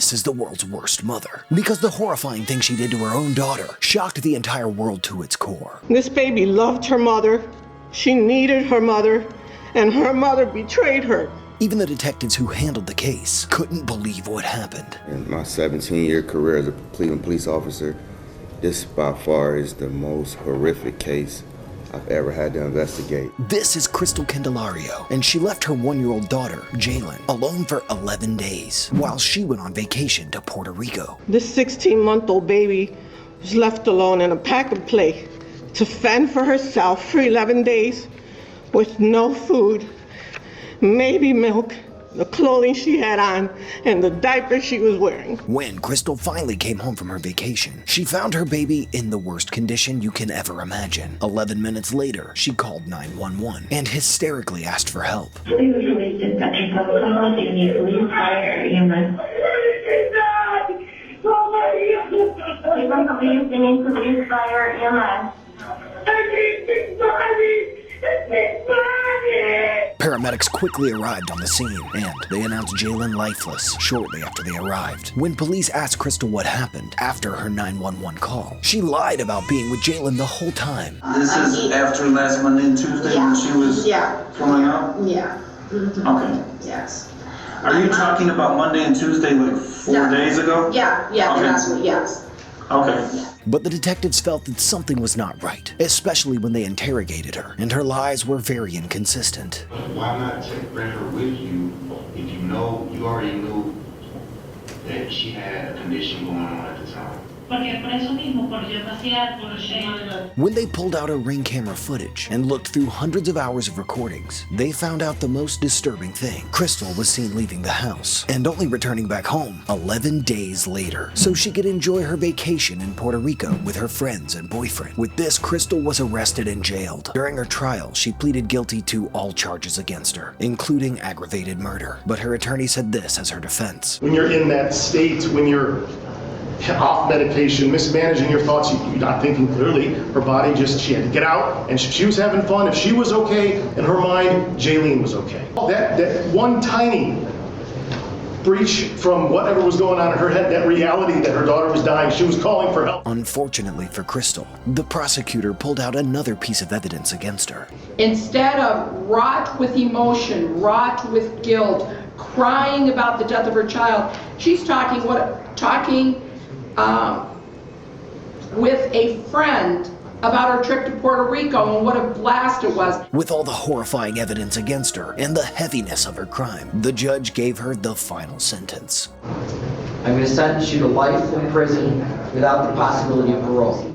this is the world's worst mother, because the horrifying thing she did to her own daughter shocked the entire world to its core. This baby loved her mother, she needed her mother, and her mother betrayed her. Even the detectives who handled the case couldn't believe what happened. In my 17-year career as a Cleveland police officer, this by far is the most horrific case I've ever had to investigate. This is Crystal Candelario, and she left her 1-year-old daughter, Jalen, alone for 11 days while she went on vacation to Puerto Rico. This 16-month-old baby was left alone in a pack and play to fend for herself for 11 days with no food, maybe milk, the clothing she had on, and the diaper she was wearing. When Crystal finally came home from her vacation, she found her baby in the worst condition you can ever imagine. 11 minutes later, she called 911 and hysterically asked for help. Please release dispatcher protocol. Do you need police, fire, or EMS? Please need police, fire, EMS. Paramedics quickly arrived on the scene, and they announced Jalen lifeless shortly after they arrived. When police asked Crystal what happened after her 911 call, she lied about being with Jalen the whole time. This is after last Monday and Tuesday when she was throwing up? Yeah. Okay. Yes. Are you talking about Monday and Tuesday like 4 days ago? Yeah, Okay. that's what, yes. Okay. But the detectives felt that something was not right, especially when they interrogated her, and her lies were very inconsistent. Why not bring her with you if you already knew that she had a condition going on at the time? When they pulled out her Ring camera footage and looked through hundreds of hours of recordings, they found out the most disturbing thing. Crystal was seen leaving the house and only returning back home 11 days later so she could enjoy her vacation in Puerto Rico with her friends and boyfriend. With this, Crystal was arrested and jailed. During her trial, she pleaded guilty to all charges against her, including aggravated murder. But her attorney said this as her defense. When you're in that state, when you're off medication, mismanaging your thoughts, you're not thinking clearly. Her body she had to get out, and she was having fun. If she was okay in her mind, Jaylene was okay. That one tiny breach from whatever was going on in her head, that reality that her daughter was dying, she was calling for help. Unfortunately for Crystal, the prosecutor pulled out another piece of evidence against her. Instead of wrought with emotion, wrought with guilt, crying about the death of her child, she's talking with a friend about her trip to Puerto Rico and what a blast it was. With all the horrifying evidence against her and the heaviness of her crime, the judge gave her the final sentence. I'm going to sentence you to life in prison without the possibility of parole.